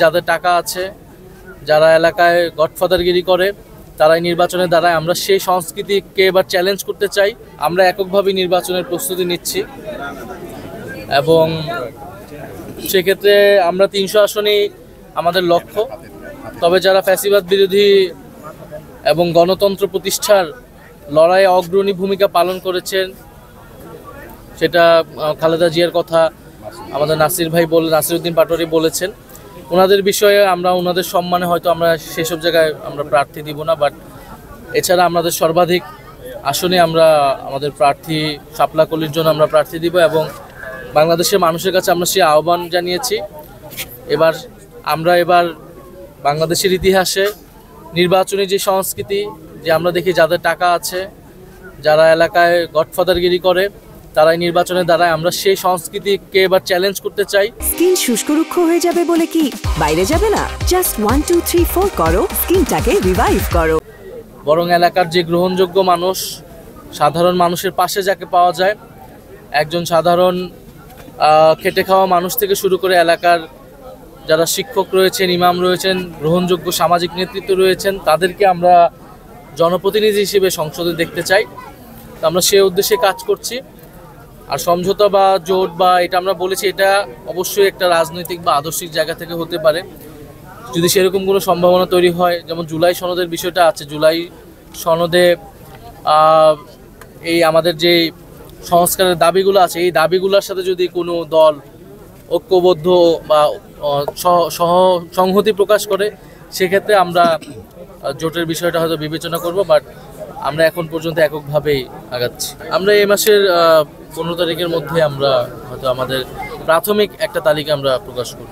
যাদের টাকা আছে, যারা এলাকায় গডফাদারগিরি করে, তারাই নির্বাচনে দাঁড়ায়। আমরা সেই সংস্কৃতিকে এবার চ্যালেঞ্জ করতে চাই। আমরা এককভাবে নির্বাচনের প্রস্তুতি নিচ্ছি এবং সেক্ষেত্রে আমরা 300 আসনই আমাদের লক্ষ্য। তবে যারা ফ্যাসিবাদ বিরোধী এবং গণতন্ত্র প্রতিষ্ঠার লড়াইয়ে অগ্রণী ভূমিকা পালন করেছেন, সেটা খালেদা জিয়ার কথা আমাদের নাসিরউদ্দিন পাটোয়ারি বলেছেন। ওনাদের বিষয়ে আমরা ওনাদের সম্মানে হয়তো আমরা সেসব জায়গায় আমরা প্রার্থী দিব না, বাট এছাড়া আমাদের সর্বাধিক আসনে আমরা আমাদের প্রার্থী শাপলা কলির জন্য আমরা প্রার্থী দিব এবং বাংলাদেশের মানুষের কাছে আমরা সেই আহ্বান জানিয়েছি। এবার বাংলাদেশের ইতিহাসে নির্বাচনী যে সংস্কৃতি, যে আমরা দেখি যাদের টাকা আছে, যারা এলাকায় গডফাদারগিরি করে, তারাই নির্বাচনে দাঁড়ায়। আমরা সেই সংস্কৃতিকে এবার চ্যালেঞ্জ করতে চাই। স্কিন শুষ্ক রুক্ষ হয়ে যাবে বলে কি বাইরে যাবে না? জাস্ট 1 2 3 4 করো, স্কিনটাকে রিভাইভ করো। বরং এলাকার যে গ্রহণযোগ্য মানুষ, সাধারণ মানুষের পাশে যাকে পাওয়া যায়, একজন সাধারণ খেটে খাওয়া মানুষ থেকে শুরু করে এলাকার যারা শিক্ষক রয়েছেন, ইমাম রয়েছেন, গ্রহণযোগ্য সামাজিক নেতৃত্ব রয়েছেন, তাদেরকে আমরা জনপ্রতিনিধি হিসেবে সংসদে দেখতে চাই। তো আমরা সে উদ্দেশ্যে কাজ করছি। আর সমঝোতা বা জোট বা এটা আমরা বলেছি, এটা অবশ্যই একটা রাজনৈতিক বা আদর্শিক জায়গা থেকে হতে পারে। যদি সেরকম কোনো সম্ভাবনা তৈরি হয়, যেমন জুলাই সনদের বিষয়টা আছে, জুলাই সনদে এই আমাদের যে সংস্কারের দাবিগুলো আছে, এই দাবিগুলোর সাথে যদি কোনো দল ঐক্যবদ্ধ বা সংহতি প্রকাশ করে, সেক্ষেত্রে আমরা জোটের বিষয়টা হয়তো বিবেচনা করব। বাট আমরা এখন পর্যন্ত এককভাবেই আগাচ্ছি। আমরা এই মাসের 15 তারিখের মধ্যে আমরা হয়তো আমাদের প্রাথমিক একটা তালিকা আমরা প্রকাশ করব।